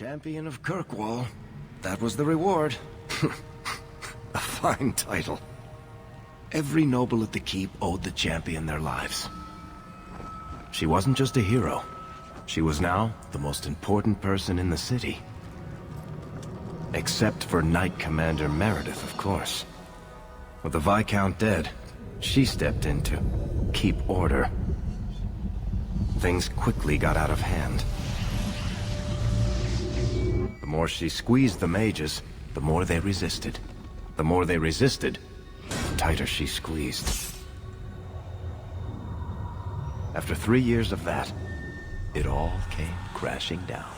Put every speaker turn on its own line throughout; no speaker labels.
Champion of Kirkwall. That was the reward. A fine title. Every noble at the keep owed the champion their lives. She wasn't just a hero. She was now the most important person in the city. Except for Knight Commander Meredith, of course. With the Viscount dead, she stepped in to keep order. Things quickly got out of hand. The more she squeezed the mages, the more they resisted. The more they resisted, the tighter she squeezed. After 3 years of that, it all came crashing down.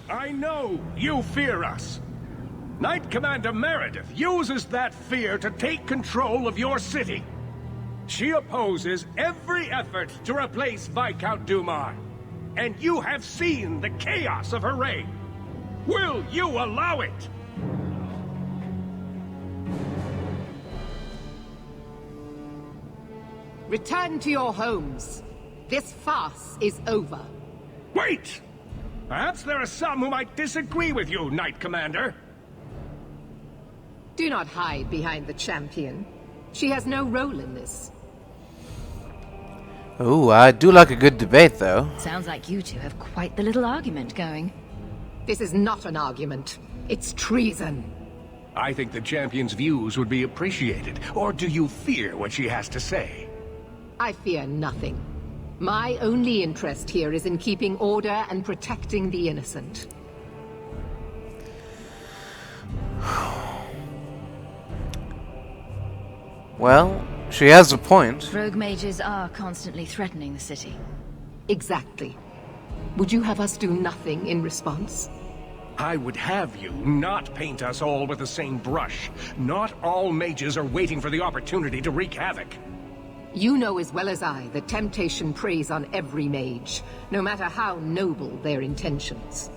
I know you fear us. Knight Commander Meredith uses that fear to take control of your city. She opposes every effort to replace Viscount Dumar. And you have seen the chaos of her reign. Will you allow it?
Return to your homes. This farce is over.
Wait! Perhaps there are some who might disagree with you, Knight Commander.
Do not hide behind the champion. She has no role in this.
Ooh, I do like a good debate, though.
Sounds like you two have quite the little argument going.
This is not an argument. It's treason.
I think the champion's views would be appreciated. Or do you fear what she has to say?
I fear nothing. My only interest here is in keeping order and protecting the innocent.
Well, she has a point.
Rogue mages are constantly threatening the city.
Exactly. Would you have us do nothing in response?
I would have you not paint us all with the same brush. Not all mages are waiting for the opportunity to wreak havoc.
You know as well as I that temptation preys on every mage, no matter how noble their intentions.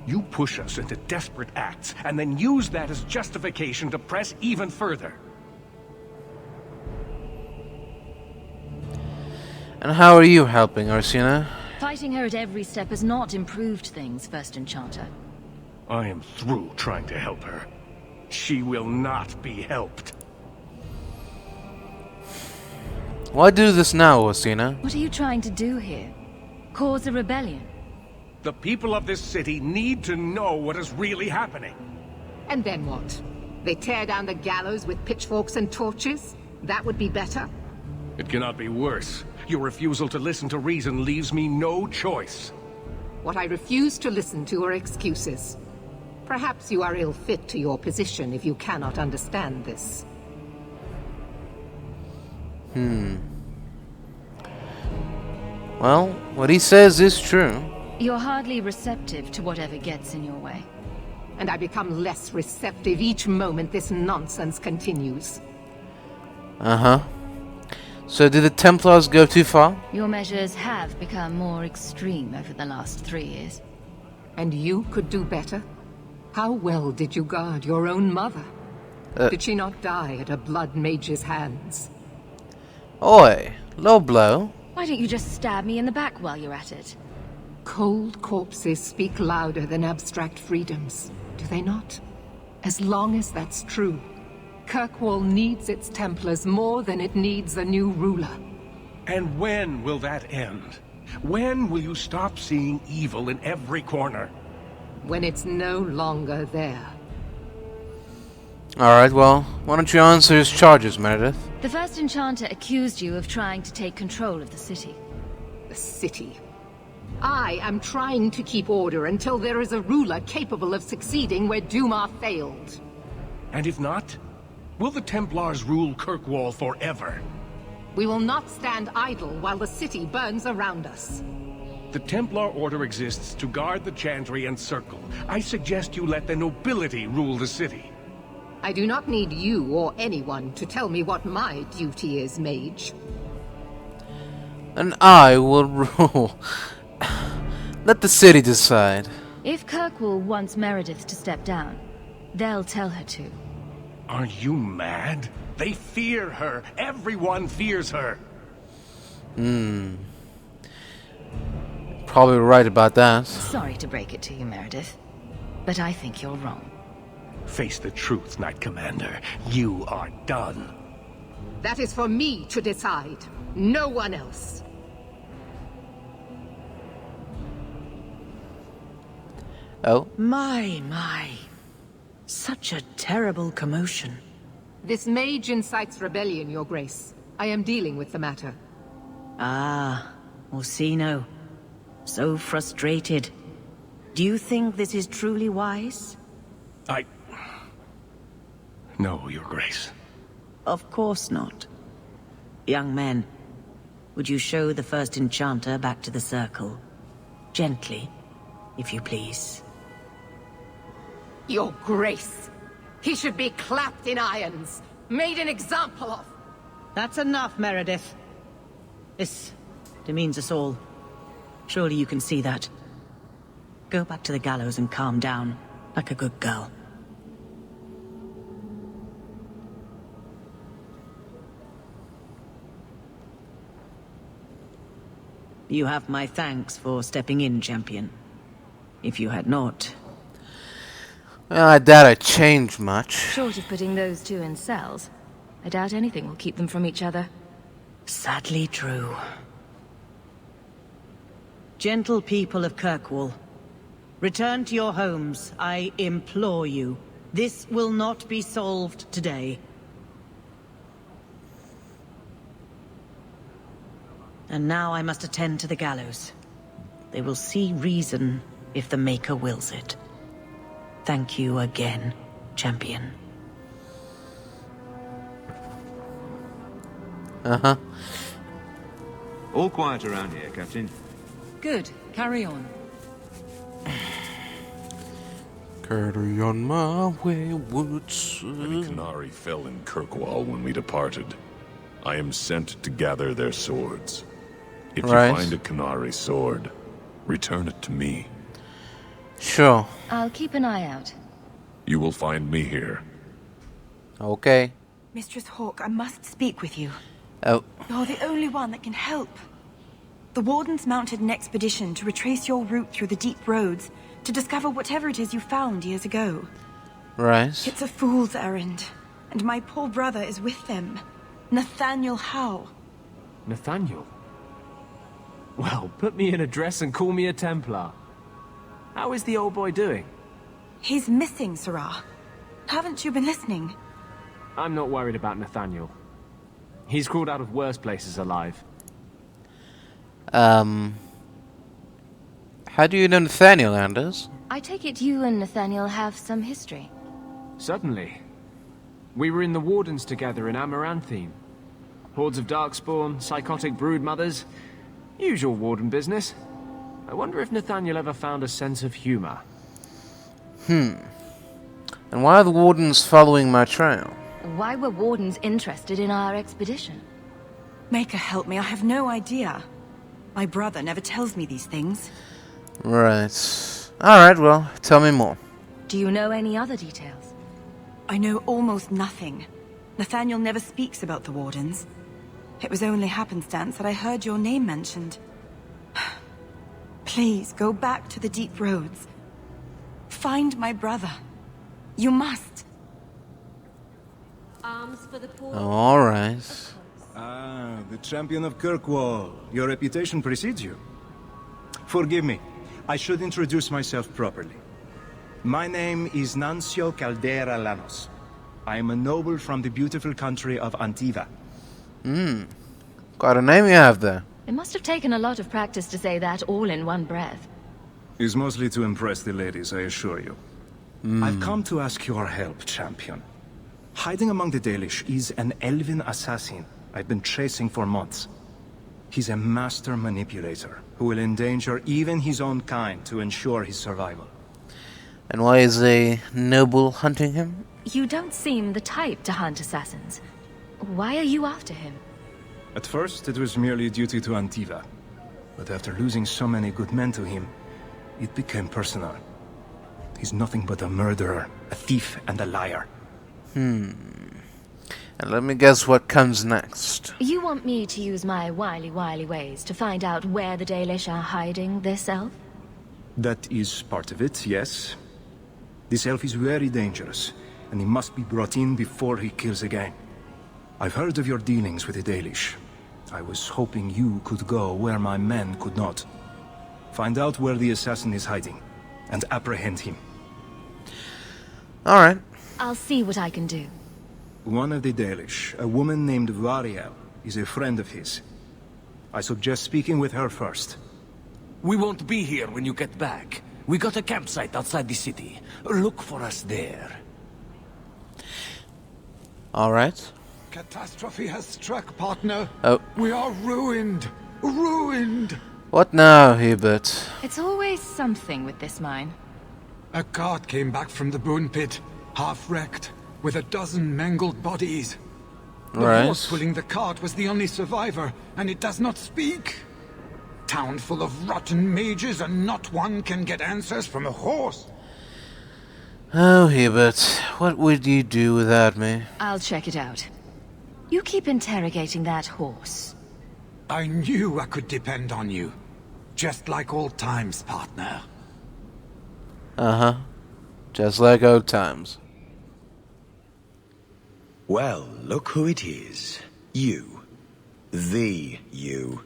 You push us into desperate acts, and then use that as justification to press even further.
And how are you helping, Ursina?
Fighting her at every step has not improved things, First Enchanter.
I am through trying to help her. She will not be helped.
Why do this now, Ursina?
What are you trying to do here? Cause a rebellion?
The people of this city need to know what is really happening.
And then what? They tear down the gallows with pitchforks and torches? That would be better?
It cannot be worse. Your refusal to listen to reason leaves me no choice.
What I refuse to listen to are excuses. Perhaps you are ill-fit to your position if you cannot understand this.
Well, what he says is true.
You're hardly receptive to whatever gets in your way.
And I become less receptive each moment this nonsense continues.
Uh-huh. So did the Templars go too far?
Your measures have become more extreme over the last 3 years.
And you could do better? How well did you guard your own mother? Did she not die at a blood mage's hands?
Oi, low blow.
Why don't you just stab me in the back while you're at it?
Cold corpses speak louder than abstract freedoms, do they not? As long as that's true, Kirkwall needs its Templars more than it needs a new ruler.
And when will that end? When will you stop seeing evil in every corner?
When it's no longer there.
Alright, well, why don't you answer his charges, Meredith?
The First Enchanter accused you of trying to take control of the city.
The city. I am trying to keep order until there is a ruler capable of succeeding where Dumar failed.
And if not, will the Templars rule Kirkwall forever?
We will not stand idle while the city burns around us.
The Templar Order exists to guard the Chantry and Circle. I suggest you let the nobility rule the city.
I do not need you or anyone to tell me what my duty is, mage.
And I will rule. Let the city decide.
If Kirkwall wants Meredith to step down, they'll tell her to.
Are you mad? They fear her. Everyone fears her.
probably right about that.
Sorry to break it to you, Meredith, but I think you're wrong.
Face the truth, Knight Commander. You are done.
That is for me to decide. No one else.
Oh,
My. Such a terrible commotion.
This mage incites rebellion, Your Grace. I am dealing with the matter.
Ah, Orsino. So frustrated. Do you think this is truly wise?
No, Your Grace.
Of course not. Young men, would you show the first enchanter back to the circle? Gently, if you please.
Your Grace. He should be clapped in irons. Made an example of.
That's enough, Meredith. This demeans us all. Surely you can see that. Go back to the gallows and calm down, like a good girl. You have my thanks for stepping in, champion. If you had not...
well, I doubt I changed much.
Short of putting those two in cells, I doubt anything will keep them from each other.
Sadly true. Gentle people of Kirkwall, return to your homes, I implore you. This will not be solved today. And now I must attend to the gallows. They will see reason if the Maker wills it. Thank you again, champion.
Uh-huh.
All quiet around here, Captain.
Good. Carry on.
Carry on my wayward son.
Many Qunari fell in Kirkwall when we departed. I am sent to gather their swords. If
Right.
you find a Qunari sword, return it to me.
Sure.
I'll keep an eye out.
You will find me here.
Okay.
Mistress Hawke, I must speak with you.
Oh,
You're the only one that can help. The Wardens mounted an expedition to retrace your route through the deep roads to discover whatever it is you found years ago.
right.
It's a fool's errand, and my poor brother is with them. Nathaniel Howe.
Nathaniel? Well, put me in a dress and call me a Templar. How is the old boy doing?
He's missing, Sirrah. Haven't you been listening?
I'm not worried about Nathaniel. He's crawled out of worse places alive.
How do you know Nathaniel, Anders?
I take it you and Nathaniel have some history.
Suddenly, we were in the Wardens together in Amaranthine. Hordes of Darkspawn, psychotic broodmothers. Usual Warden business. I wonder if Nathaniel ever found a sense of humor.
And why are the Wardens following my trail?
Why were Wardens interested in our expedition?
Maker help me, I have no idea. My brother never tells me these things.
Right. Alright, well, tell me more.
Do you know any other details?
I know almost nothing. Nathaniel never speaks about the Wardens. It was only happenstance that I heard your name mentioned. Please, go back to the deep roads. Find my brother. You must.
Alright.
Ah, the champion of Kirkwall. Your reputation precedes you. Forgive me. I should introduce myself properly. My name is Nuncio Caldera Lanos. I am a noble from the beautiful country of Antiva.
Got a name you have there.
It must have taken a lot of practice to say that all in one breath.
Is mostly to impress the ladies, I assure you. I've come to ask your help, champion. Hiding among the Dalish is an elven assassin I've been chasing for months. He's a master manipulator who will endanger even his own kind to ensure his survival.
And why is a noble hunting him?
You don't seem the type to hunt assassins. Why are you after him?
At first, it was merely duty to Antiva. But after losing so many good men to him, it became personal. He's nothing but a murderer, a thief, and a liar.
And let me guess what comes next.
You want me to use my wily ways to find out where the Dalish are hiding this elf?
That is part of it, yes. This elf is very dangerous, and he must be brought in before he kills again. I've heard of your dealings with the Dalish. I was hoping you could go where my men could not. Find out where the assassin is hiding, and apprehend him.
Alright.
I'll see what I can do.
One of the Dalish, a woman named Variel, is a friend of his. I suggest speaking with her first.
We won't be here when you get back. We got a campsite outside the city. Look for us there.
Alright.
Catastrophe has struck, partner.
Oh.
We are ruined. Ruined.
What now, Hubert?
It's always something with this mine.
A cart came back from the bone pit, half wrecked, with a dozen mangled bodies. The horse pulling the cart was the only survivor, and it does not speak. Town full of rotten mages, and not one can get answers from a horse.
Oh, Hubert, what would you do without me?
I'll check it out. You keep interrogating that horse.
I knew I could depend on you. Just like old times, partner.
Uh-huh. Just like old times.
Well, look who it is. You. The you.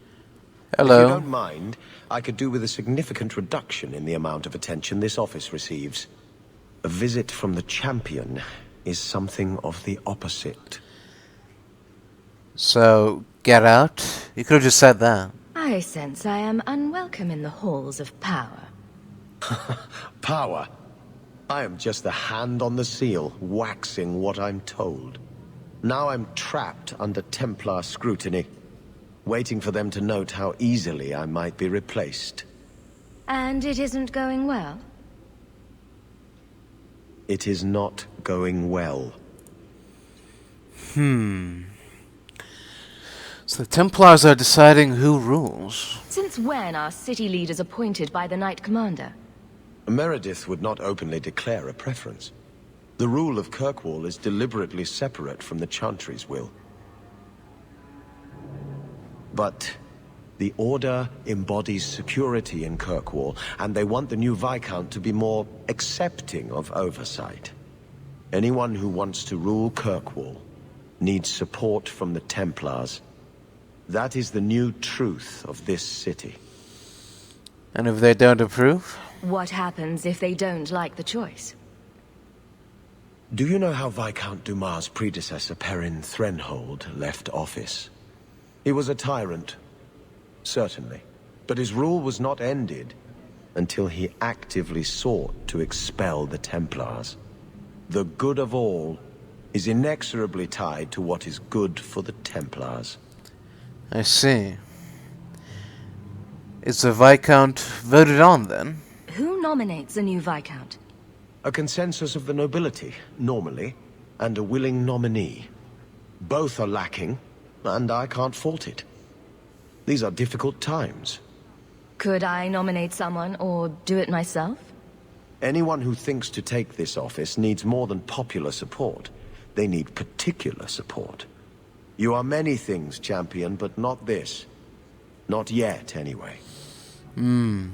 Hello.
If you don't mind, I could do with a significant reduction in the amount of attention this office receives. A visit from the champion is something of the opposite.
So, get out? You could have just said that.
I sense I am unwelcome in the halls of power.
Power? I am just the hand on the seal, waxing what I'm told. Now I'm trapped under Templar scrutiny, waiting for them to note how easily I might be replaced.
And it isn't going well?
It is not going well.
So the Templars are deciding who rules.
Since when are city leaders appointed by the Knight Commander?
Meredith would not openly declare a preference. The rule of Kirkwall is deliberately separate from the Chantry's will. But the Order embodies security in Kirkwall, and they want the new Viscount to be more accepting of oversight. Anyone who wants to rule Kirkwall needs support from the Templars. That is the new truth of this city.
And if they don't approve?
What happens if they don't like the choice?
Do you know how Viscount Dumas' predecessor, Perrin Threnhold, left office? He was a tyrant, certainly, but his rule was not ended until he actively sought to expel the Templars. The good of all is inexorably tied to what is good for the Templars.
I see. Is the Viscount voted on, then?
Who nominates a new Viscount?
A consensus of the nobility, normally, and a willing nominee. Both are lacking, and I can't fault it. These are difficult times.
Could I nominate someone, or do it myself?
Anyone who thinks to take this office needs more than popular support. They need particular support. You are many things, champion, but not this. Not yet, anyway.
And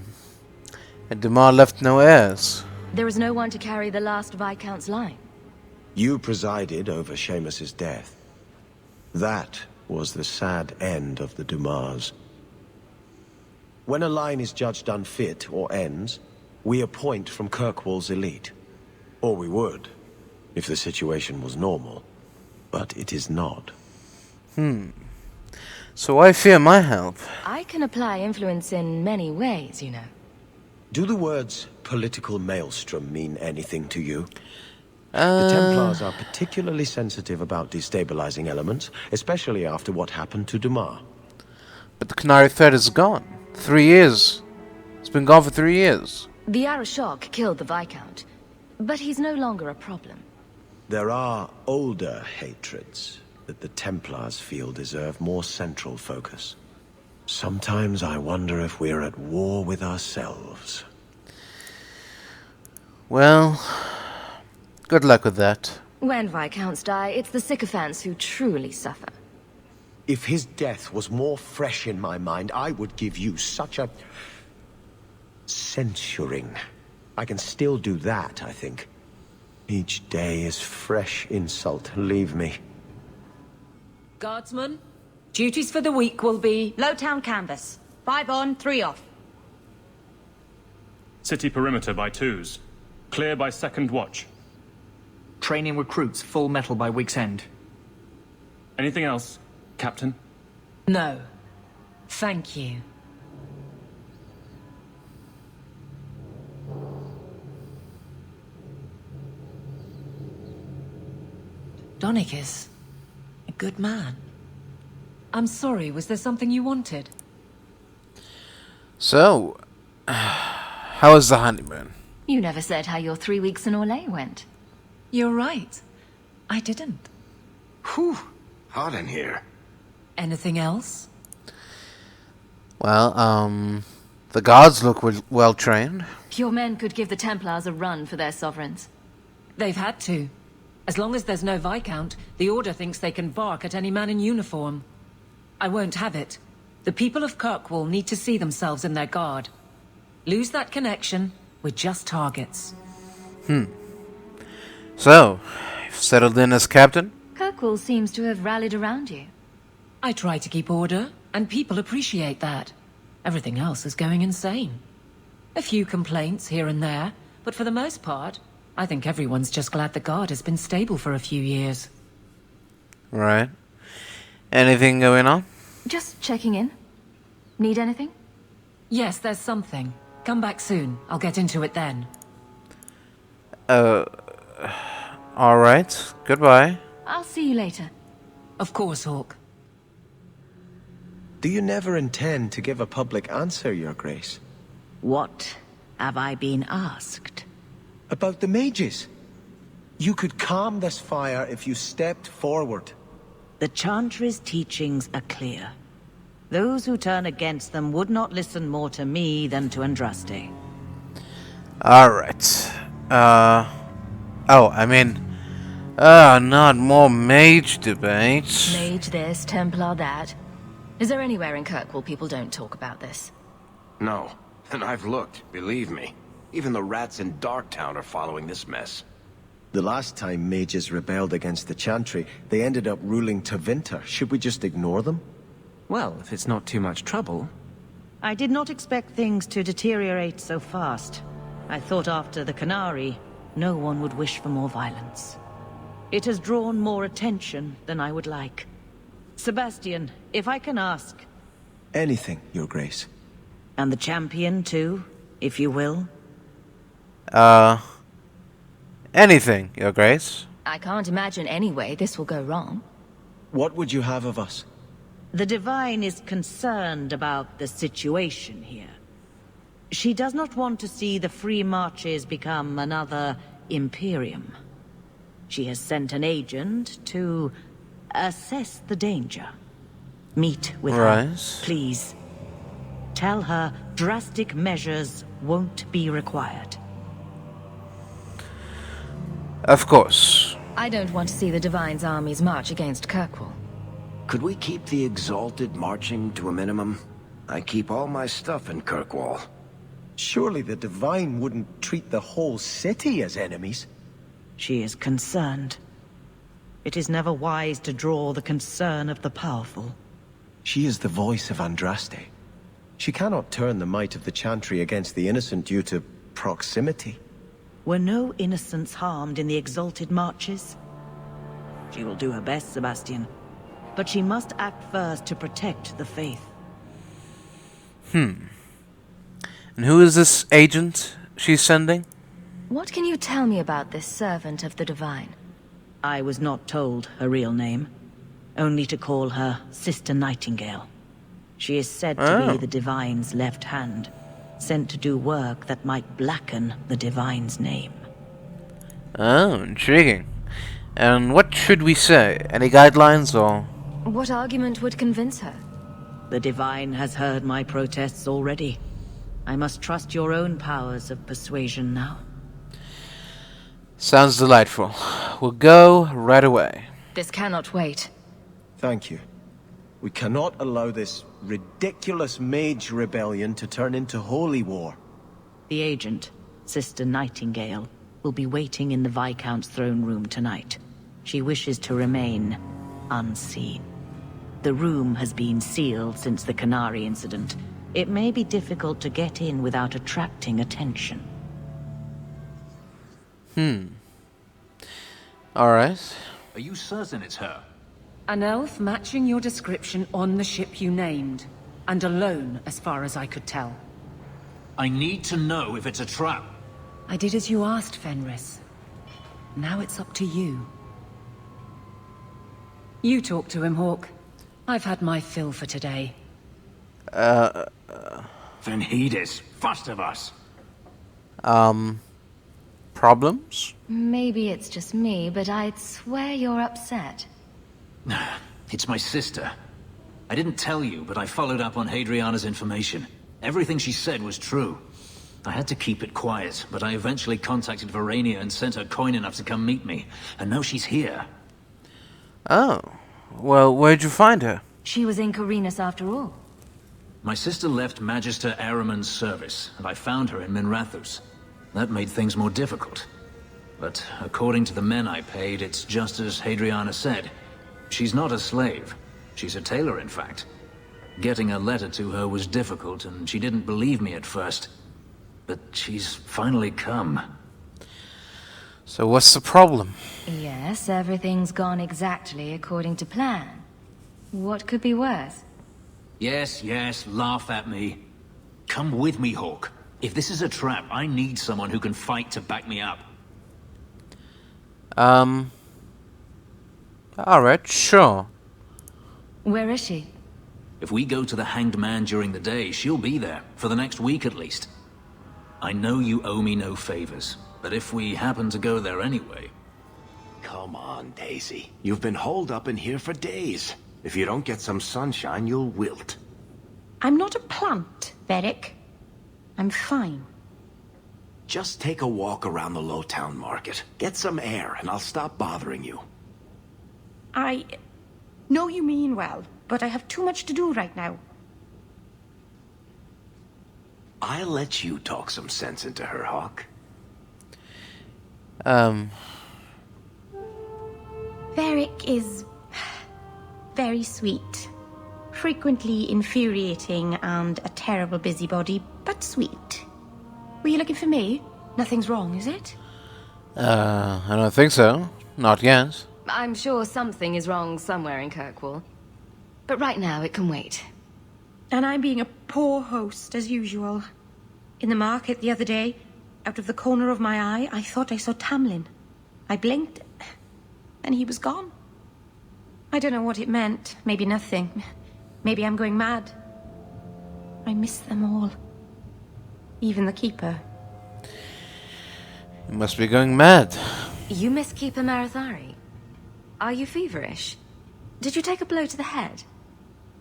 Dumas left no heirs.
There is no one to carry the last Viscount's line.
You presided over Seamus's death. That was the sad end of the Dumas. When a line is judged unfit or ends, we appoint from Kirkwall's elite. Or we would, if the situation was normal. But it is not.
So I fear my help.
I can apply influence in many ways, you know.
Do the words political maelstrom mean anything to you? The Templars are particularly sensitive about destabilizing elements, especially after what happened to Dumas.
But the Canary threat is gone. 3 years. It's been gone for 3 years.
The Arashok killed the Viscount, but he's no longer a problem.
There are older hatreds that the Templars feel deserve more central focus. Sometimes I wonder if we're at war with ourselves.
Well, good luck with that.
When Viscounts die, it's the sycophants who truly suffer.
If his death was more fresh in my mind, I would give you such a... censuring. I can still do that, I think. Each day is fresh insult. Leave me.
Guardsmen, duties for the week will be...
Lowtown canvas. 5 on, 3 off.
City perimeter by 2s. Clear by 2nd watch.
Training recruits full metal by week's end.
Anything else, Captain?
No. Thank you. Donnick is a good man. I'm sorry, was there something you wanted?
So, how was the honeymoon?
You never said how your 3 weeks in Orlais went.
You're right. I didn't.
Whew. Hot in here.
Anything else?
Well, the guards look well trained.
Your men could give the Templars a run for their sovereigns.
They've had to. As long as there's no Viscount, the Order thinks they can bark at any man in uniform. I won't have it. The people of Kirkwall need to see themselves in their guard. Lose that connection, we're just targets.
So, you've settled in as captain?
Kirkwall seems to have rallied around you.
I try to keep order, and people appreciate that. Everything else is going insane. A few complaints here and there, but for the most part, I think everyone's just glad the guard has been stable for a few years.
Right. Anything going on?
Just checking in. Need anything?
Yes, there's something. Come back soon. I'll get into it then.
Alright. Goodbye.
I'll see you later.
Of course, Hawke.
Do you never intend to give a public answer, Your Grace?
What have I been asked?
About the mages. You could calm this fire if you stepped forward.
The Chantry's teachings are clear. Those who turn against them would not listen more to me than to Andraste.
Alright. Not more mage debates.
Mage this, Templar that. Is there anywhere in Kirkwall people don't talk about this?
No. And I've looked, believe me. Even the rats in Darktown are following this mess.
The last time mages rebelled against the Chantry, they ended up ruling Tevinter. Should we just ignore them?
Well, if it's not too much trouble.
I did not expect things to deteriorate so fast. I thought after the Canary, no one would wish for more violence. It has drawn more attention than I would like. Sebastian, if I can ask...
Anything, Your Grace.
And the champion, too, if you will?
Anything, Your Grace.
I can't imagine any way this will go wrong.
What would you have of us?
The Divine is concerned about the situation here. She does not want to see the Free Marches become another Imperium. She has sent an agent to assess the danger. Meet with her, please. Tell her drastic measures won't be required.
Of course.
I don't want to see the Divine's armies march against Kirkwall.
Could we keep the Exalted marching to a minimum? I keep all my stuff in Kirkwall.
Surely the Divine wouldn't treat the whole city as enemies.
She is concerned. It is never wise to draw the concern of the powerful.
She is the voice of Andraste. She cannot turn the might of the Chantry against the innocent due to proximity.
Were no innocents harmed in the Exalted marches? She will do her best, Sebastian. But she must act first to protect the faith.
And who is this agent she's sending?
What can you tell me about this servant of the Divine?
I was not told her real name. Only to call her Sister Nightingale. She is said to be the Divine's left hand, sent to do work that might blacken the Divine's name.
Oh, intriguing. And what should we say? Any guidelines or...
What argument would convince her?
The Divine has heard my protests already. I must trust your own powers of persuasion now.
Sounds delightful. We'll go right away.
This cannot wait.
Thank you. We cannot allow this ridiculous mage rebellion to turn into holy war.
The agent, Sister Nightingale, will be waiting in the Viscount's throne room tonight. She wishes to remain unseen. The room has been sealed since the Canary incident. It may be difficult to get in without attracting attention.
Alright.
Are you certain it's her?
An elf matching your description on the ship you named. And alone, as far as I could tell.
I need to know if it's a trap.
I did as you asked, Fenris. Now it's up to you. You talk to him, Hawke. I've had my fill for today.
Then heed us, first of us.
Problems?
Maybe it's just me, but I'd swear you're upset.
It's my sister. I didn't tell you, but I followed up on Hadriana's information. Everything she said was true. I had to keep it quiet, but I eventually contacted Verania and sent her coin enough to come meet me. And now she's here.
Oh. Well, where'd you find her?
She was in Corinus after all.
My sister left Magister Ahriman's service, and I found her in Minrathus. That made things more difficult. But according to the men I paid, it's just as Hadriana said. She's not a slave. She's a tailor, in fact. Getting a letter to her was difficult, and she didn't believe me at first. But she's finally come.
So what's the problem?
Yes, everything's gone exactly according to plan. What could be worse?
Yes, laugh at me. Come with me, Hawke. If this is a trap, I need someone who can fight to back me up.
Alright, sure.
Where is she?
If we go to the Hanged Man during the day, she'll be there, for the next week at least. I know you owe me no favors, but if we happen to go there anyway...
Come on, Daisy. You've been holed up in here for days. If you don't get some sunshine, you'll wilt.
I'm not a plant, Varric. I'm fine.
Just take a walk around the Lowtown Market. Get some air, and I'll stop bothering you.
I know you mean well, but I have too much to do right now.
I'll let you talk some sense into her, Hawke.
Varric is very sweet. Frequently infuriating and a terrible busybody, but sweet. Were you looking for me? Nothing's wrong, is it?
I don't think so. Not yet.
I'm sure something is wrong somewhere in Kirkwall. But right now, it can wait.
And I'm being a poor host, as usual. In the market the other day, out of the corner of my eye, I thought I saw Tamlin. I blinked, and he was gone. I don't know what it meant. Maybe nothing. Maybe I'm going mad. I miss them all. Even the Keeper.
You must be going mad.
You miss Keeper Marathari? Are you feverish? Did you take a blow to the head?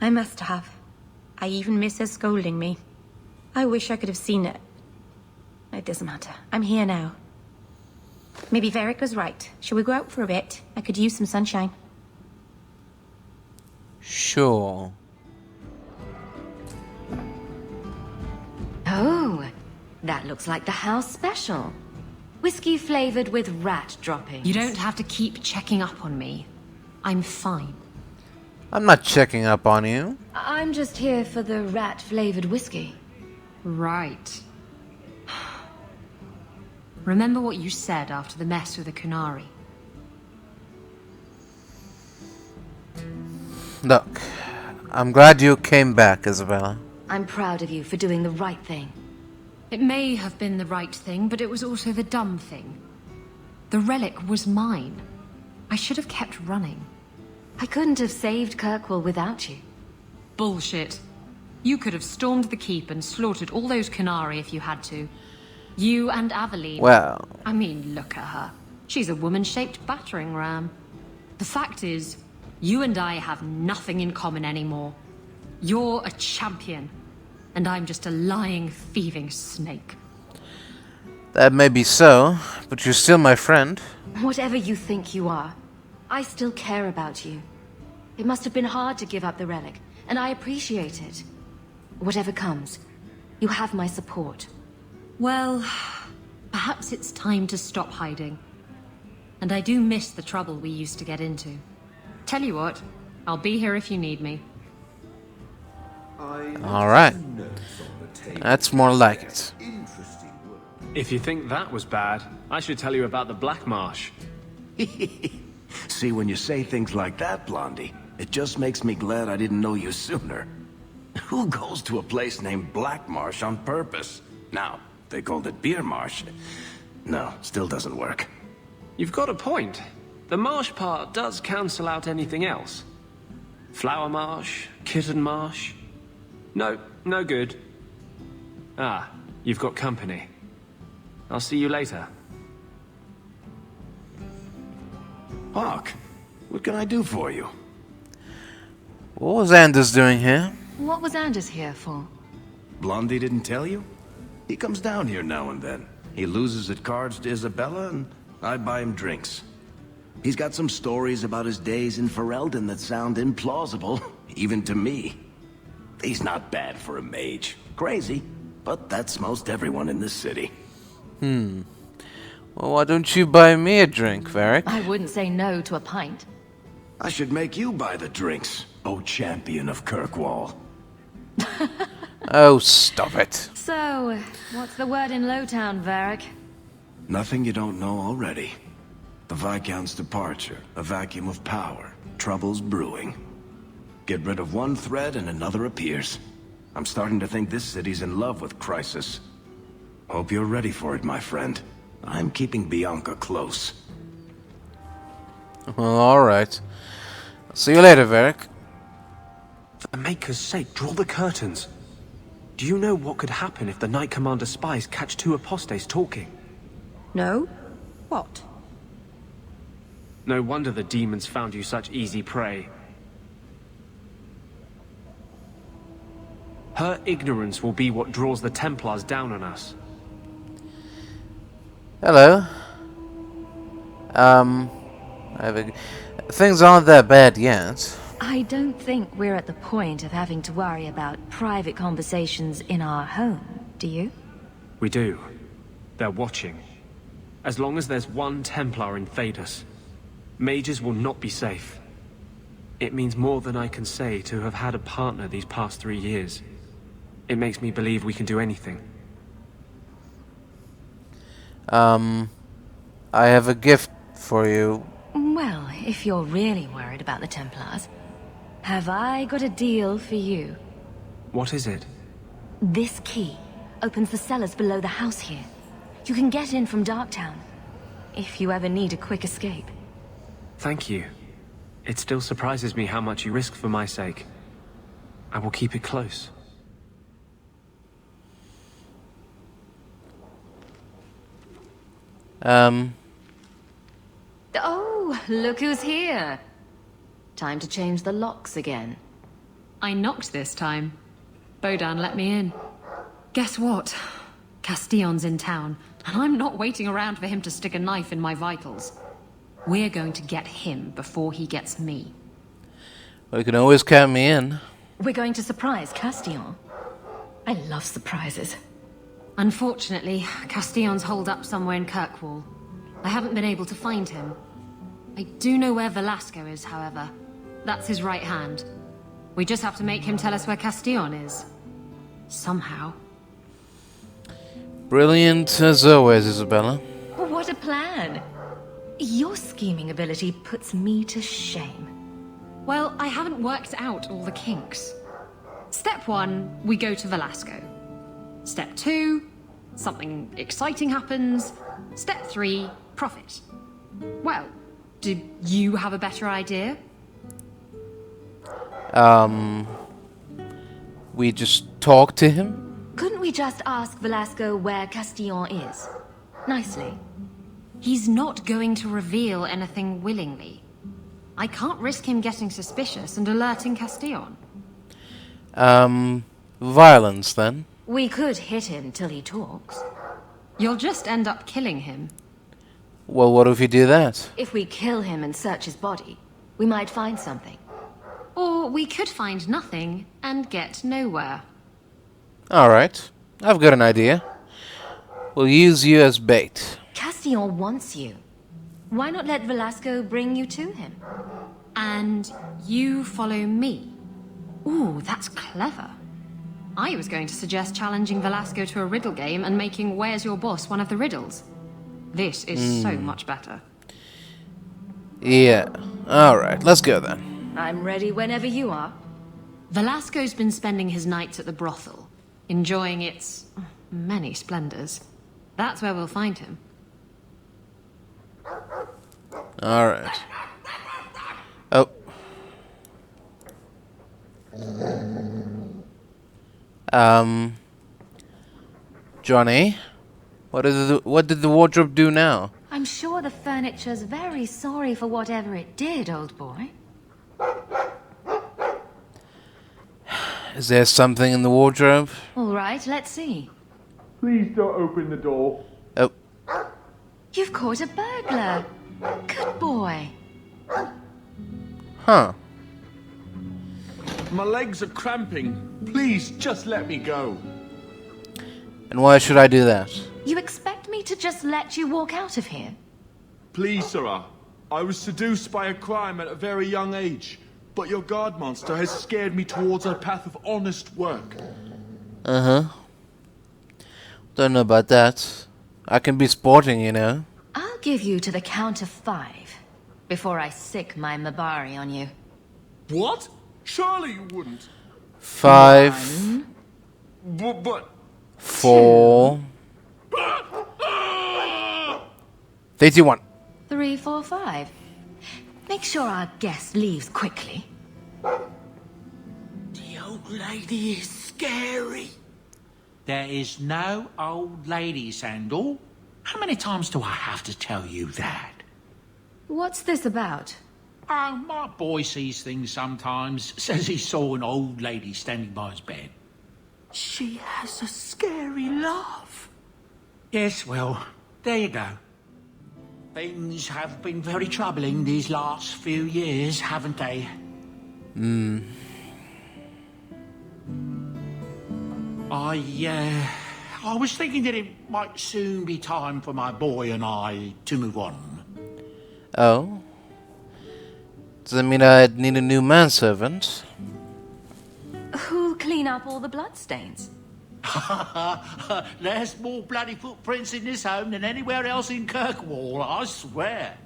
I must have. I even miss her scolding me. I wish I could have seen it. It doesn't matter. I'm here now. Maybe Varric was right. Shall we go out for a bit? I could use some sunshine.
Sure.
Oh, that looks like the house special. Whiskey flavored with rat droppings.
You don't have to keep checking up on me. I'm fine.
I'm not checking up on you.
I'm just here for the rat-flavored whiskey.
Right. Remember what you said after the mess with the Canary.
Look, I'm glad you came back, Isabella.
I'm proud of you for doing the right thing.
It may have been the right thing, but it was also the dumb thing. The relic was mine. I should have kept running.
I couldn't have saved Kirkwall without you.
Bullshit. You could have stormed the keep and slaughtered all those Canary if you had to. You and Aveline.
Well...
I mean, look at her. She's a woman-shaped battering ram. The fact is, you and I have nothing in common anymore. You're a champion, and I'm just a lying, thieving snake.
That may be so, but you're still my friend.
Whatever you think you are, I still care about you. It must have been hard to give up the relic, and I appreciate it. Whatever comes, you have my support.
Well, perhaps it's time to stop hiding. And I do miss the trouble we used to get into. Tell you what, I'll be here if you need me.
Alright. That's more like it.
If you think that was bad, I should tell you about the Black Marsh.
See, when you say things like that, Blondie, it just makes me glad I didn't know you sooner. Who goes to a place named Black Marsh on purpose? Now, they called it Beer Marsh. No, still doesn't work.
You've got a point. The marsh part does cancel out anything else. Flower Marsh, Kitten Marsh. No, no good. Ah, you've got company. I'll see you later.
Hawke, what can I do for you?
What was Anders doing here?
What was Anders here for?
Blondie didn't tell you? He comes down here now and then. He loses at cards to Isabella, and I buy him drinks. He's got some stories about his days in Ferelden that sound implausible, even to me. He's not bad for a mage. Crazy, but that's most everyone in this city.
Well, why don't you buy me a drink, Varric?
I wouldn't say no to a pint.
I should make you buy the drinks, O champion of Kirkwall.
Oh, stop it.
So, what's the word in Lowtown, Varric?
Nothing you don't know already. The Viscount's departure, a vacuum of power, troubles brewing. Get rid of one thread and another appears. I'm starting to think this city's in love with Crisis. Hope you're ready for it, my friend. I'm keeping Bianca close.
Well, alright. See you later, Varric.
For the Maker's sake, draw the curtains. Do you know what could happen if the Knight Commander spies catch two apostates talking?
No? What?
No wonder the demons found you such easy prey. Her ignorance will be what draws the Templars down on us.
Hello. Things aren't that bad yet.
I don't think we're at the point of having to worry about private conversations in our home, do you?
We do. They're watching. As long as there's one Templar in Thedas, mages will not be safe. It means more than I can say to have had a partner these past 3 years. It makes me believe we can do anything.
I have a gift for you.
Well, if you're really worried about the Templars, have I got a deal for you?
What is it?
This key opens the cellars below the house here. You can get in from Darktown, if you ever need a quick escape.
Thank you. It still surprises me how much you risk for my sake. I will keep it close.
Oh, look who's here. Time to change the locks again.
I knocked this time. Bodan let me in. Guess what? Castillon's in town, and I'm not waiting around for him to stick a knife in my vitals. We're going to get him before he gets me.
Well, you can always count me in.
We're going to surprise Castillon. I love surprises.
Unfortunately, Castillon's holed up somewhere in Kirkwall. I haven't been able to find him. I do know where Velasco is, however. That's his right hand. We just have to make him tell us where Castillon is. Somehow.
Brilliant as always, Isabella.
What a plan! Your scheming ability puts me to shame.
Well, I haven't worked out all the kinks. Step 1, we go to Velasco. Step 2, something exciting happens. Step 3, profit. Well, do you have a better idea?
We just talk to him?
Couldn't we just ask Velasco where Castillon is? Nicely.
He's not going to reveal anything willingly. I can't risk him getting suspicious and alerting Castillon.
Violence, then?
We could hit him till he talks.
You'll just end up killing him.
Well, what if you do that?
If we kill him and search his body, we might find something.
Or we could find nothing and get nowhere.
Alright, I've got an idea. We'll use you as bait.
Castillon wants you. Why not let Velasco bring you to him?
And you follow me? Ooh, that's clever. I was going to suggest challenging Velasco to a riddle game and making Where's Your Boss one of the riddles. This is so much better.
Yeah, alright, let's go then.
I'm ready whenever you are.
Velasco's been spending his nights at the brothel, enjoying its many splendors. That's where we'll find him.
Alright. Oh. Johnny? What did the wardrobe do now?
I'm sure the furniture's very sorry for whatever it did, old boy.
Is there something in the wardrobe?
All right, let's see.
Please don't open the door.
Oh.
You've caught a burglar. Good boy.
Huh.
My legs are cramping. Please, just let me go.
And why should I do that?
You expect me to just let you walk out of here?
Please, sirrah. I was seduced by a crime at a very young age, but your guard monster has scared me towards a path of honest work.
Uh-huh. Don't know about that. I can be sporting, you know.
I'll give you to the count of 5 before I sick my Mabari on you.
What? Surely you wouldn't.
5.
But
4. 31.
3, 4, 5. Make sure our guest leaves quickly.
The old lady is scary. There is no old lady, Sandal. How many times do I have to tell you that?
What's this about?
Oh, my boy sees things sometimes. Says he saw an old lady standing by his bed. She has a scary laugh. Yes, well, there you go. Things have been very troubling these last few years, haven't they? I was thinking that it might soon be time for my boy and I to move on.
Oh? Does that mean I'd need a new manservant?
Who'll clean up all the bloodstains?
There's more bloody footprints in this home than anywhere else in Kirkwall, I swear.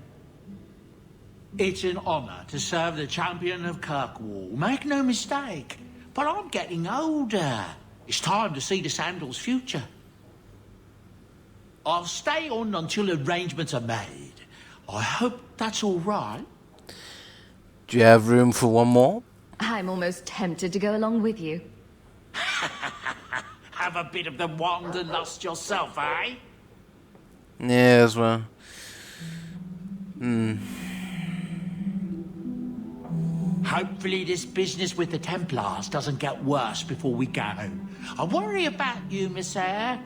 It's an honour to serve the champion of Kirkwall, make no mistake. But I'm getting older. It's time to see the Sandal's future. I'll stay on until arrangements are made. I hope that's all right.
Do you have room for one more?
I'm almost tempted to go along with you.
Have a bit of the wanderlust yourself, eh?
Yes, well.
Hopefully this business with the Templars doesn't get worse before we go. I worry about you, Miss Eyre.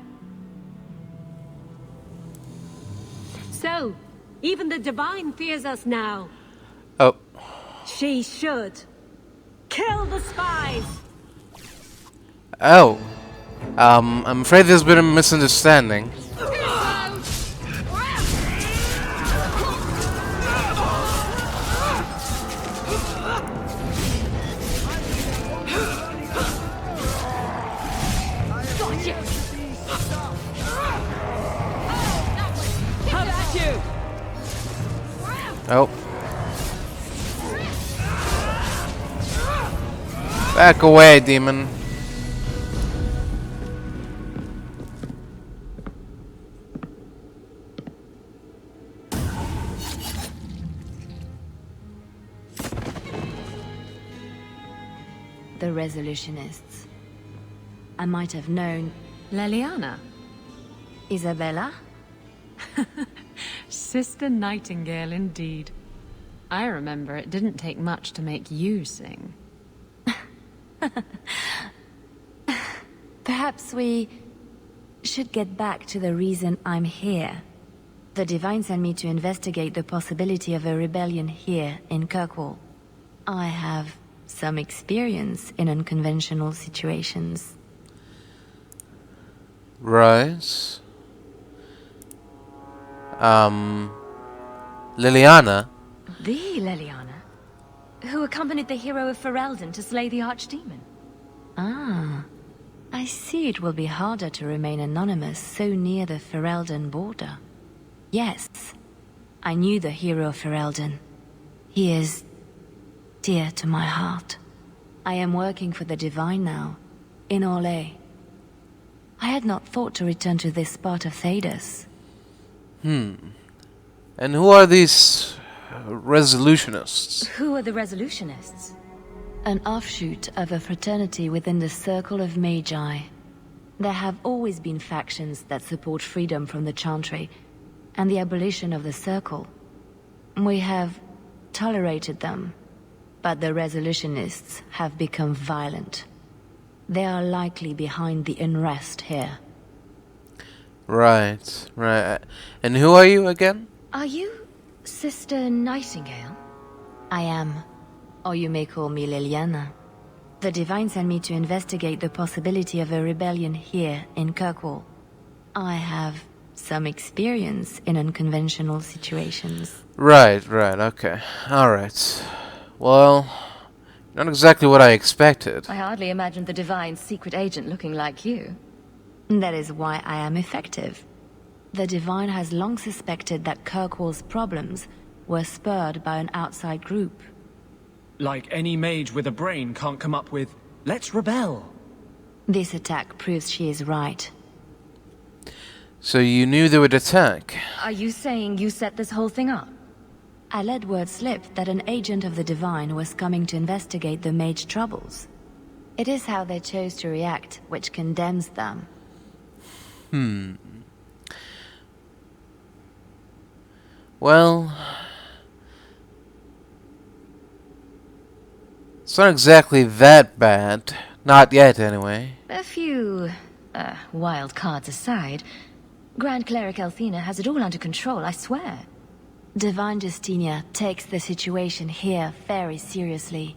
So, even the Divine fears us now.
Oh.
She should. Kill the spies!
Oh. I'm afraid there's been a misunderstanding. Oh. Back away, demon.
The Resolutionists. I might have known...
Leliana?
Isabella?
Sister Nightingale, indeed. I remember it didn't take much to make you sing.
Perhaps we should get back to the reason I'm here.
The Divine sent me to investigate the possibility of a rebellion here in Kirkwall. I have some experience in unconventional situations.
Right. Liliana?
The Liliana? Who accompanied the hero of Ferelden to slay the Archdemon?
Ah. I see it will be harder to remain anonymous so near the Ferelden border. Yes. I knew the hero of Ferelden. He is dear to my heart. I am working for the Divine now, in Orlais. I had not thought to return to this part of Thedas.
And who are these resolutionists?
Who are the resolutionists?
An offshoot of a fraternity within the Circle of Magi. There have always been factions that support freedom from the Chantry and the abolition of the Circle. We have tolerated them, but the resolutionists have become violent. They are likely behind the unrest here.
Right. And who are you again?
Are you Sister Nightingale?
I am. Or you may call me Liliana. The Divine sent me to investigate the possibility of a rebellion here in Kirkwall. I have some experience in unconventional situations.
Right, okay. Alright. Well, not exactly what I expected.
I hardly imagined the Divine's secret agent looking like you.
That is why I am effective. The Divine has long suspected that Kirkwall's problems were spurred by an outside group.
Like any mage with a brain can't come up with, let's rebel.
This attack proves she is right.
So you knew they would attack?
Are you saying you set this whole thing up?
I let word slip that an agent of the Divine was coming to investigate the mage troubles. It is how they chose to react which condemns them.
Well, it's not exactly that bad. Not yet, anyway.
A few, wild cards aside, Grand Cleric Elthina has it all under control, I swear.
Divine Justinia takes the situation here very seriously.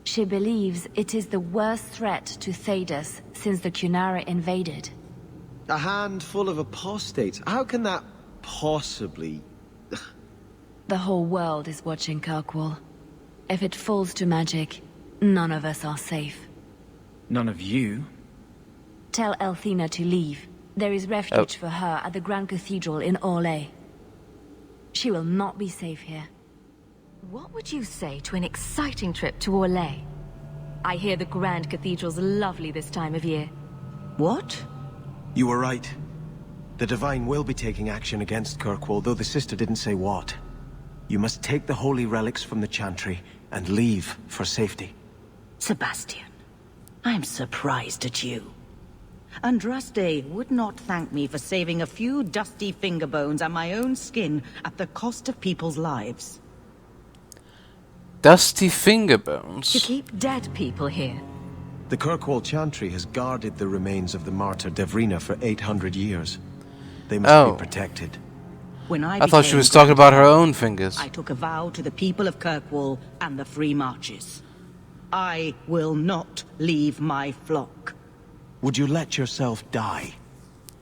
She believes it is the worst threat to Thedas since the Cunara invaded.
A handful of apostates? How can that possibly...
The whole world is watching Kirkwall. If it falls to magic, none of us are safe.
None of you?
Tell Elthina to leave. There is refuge for her at the Grand Cathedral in Orlais. She will not be safe here.
What would you say to an exciting trip to Orlais? I hear the Grand Cathedral's lovely this time of year.
What? You were right. The Divine will be taking action against Kirkwall, though the sister didn't say what. You must take the holy relics from the Chantry and leave for safety.
Sebastian, I'm surprised at you. Andraste would not thank me for saving a few dusty finger bones and my own skin at the cost of people's lives.
Dusty finger bones?
To keep dead people here.
The Kirkwall Chantry has guarded the remains of the martyr Devrina for 800 years. They must be protected.
When
I thought she was talking about her own fingers.
I took a vow to the people of Kirkwall and the Free Marches. I will not leave my flock.
Would you let yourself die?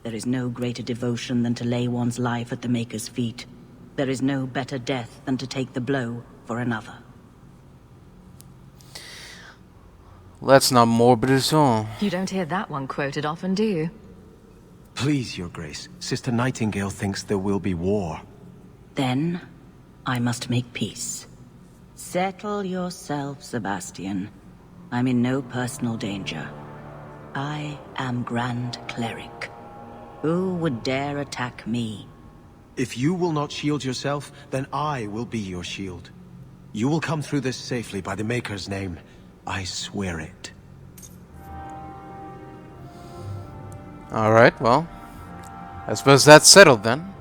There is no greater devotion than to lay one's life at the Maker's feet. There is no better death than to take the blow for another.
That's not morbid at all.
You don't hear that one quoted often, do you?
Please, Your Grace. Sister Nightingale thinks there will be war.
Then, I must make peace. Settle yourself, Sebastian. I'm in no personal danger. I am Grand Cleric. Who would dare attack me?
If you will not shield yourself, then I will be your shield. You will come through this safely by the Maker's name. I swear it.
Alright, well, I suppose that's settled then.